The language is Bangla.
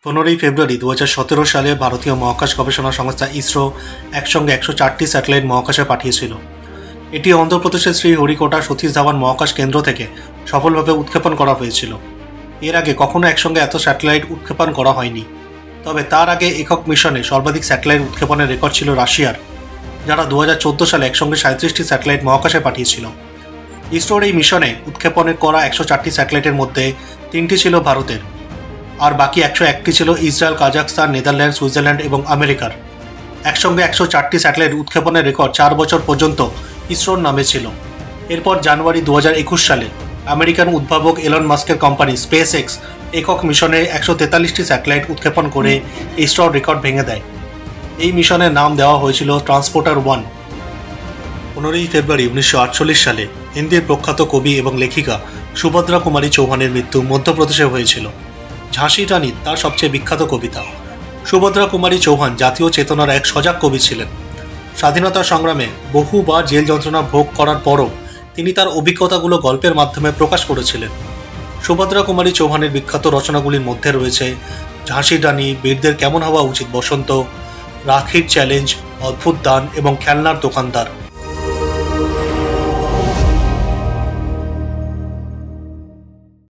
15ই ফেব্রুয়ারি 2017 সালে ভারতীয় মহাকাশ গবেষণা সংস্থা ইসরো একসঙ্গে 104টি স্যাটেলাইট মহাকাশে পাঠিয়েছিল। এটি অন্ধ্রপ্রদেশের শ্রীহরিকোটা সতীশ ধাওয়ান মহাকাশ কেন্দ্র থেকে সফলভাবে উৎক্ষেপণ করা হয়েছিল। এর আগে কখনো একসঙ্গে এত স্যাটেলাইট উৎক্ষেপণ করা হয়নি। তবে তার আগে একক মিশনে সর্বাধিক স্যাটেলাইট উৎক্ষেপণের রেকর্ড ছিল রাশিয়ার, যারা 2014 সালে একসঙ্গে 37টি স্যাটেলাইট মহাকাশে পাঠিয়েছিল। ইসরোর এই মিশনে উৎক্ষেপণের করা 104টি স্যাটেলাইটের মধ্যে 3টি ছিল ভারতের, আর বাকি 101টি ছিল ইসরায়েল, কাজাখস্তান, নেদারল্যান্ড, সুইজারল্যান্ড এবং আমেরিকার। একসঙ্গে 104টি স্যাটেলাইট উৎক্ষেপণের রেকর্ড 4 বছর পর্যন্ত ইসরোর নামে ছিল। এরপর জানুয়ারি 2021 সালে আমেরিকান উদ্ভাবক এলন মাস্কের কোম্পানি স্পেস এক্স একক মিশনে 143টি স্যাটেলাইট উৎক্ষেপণ করে ইসরোর রেকর্ড ভেঙে দেয়। এই মিশনের নাম দেওয়া হয়েছিল ট্রান্সপোর্টার-1। 15ই ফেব্রুয়ারি 1948 সালে হিন্দির প্রখ্যাত কবি এবং লেখিকা সুভদ্রা কুমারী চৌহানের মৃত্যু মধ্যপ্রদেশে হয়েছিল। ঝাঁসি রানী তার সবচেয়ে বিখ্যাত কবিতা। সুভদ্রা কুমারী চৌহান জাতীয় চেতনার এক সজাগ কবি ছিলেন। স্বাধীনতা সংগ্রামে বহুবার জেল যন্ত্রণা ভোগ করার পরও তিনি তার অভিজ্ঞতাগুলো গল্পের মাধ্যমে প্রকাশ করেছিলেন। সুভদ্রা কুমারী চৌহানের বিখ্যাত রচনাগুলির মধ্যে রয়েছে ঝাঁসির রানী, বীরদের কেমন হওয়া উচিত বসন্ত, রাখির চ্যালেঞ্জ, অদ্ভুত দান এবং খেলনার দোকানদার।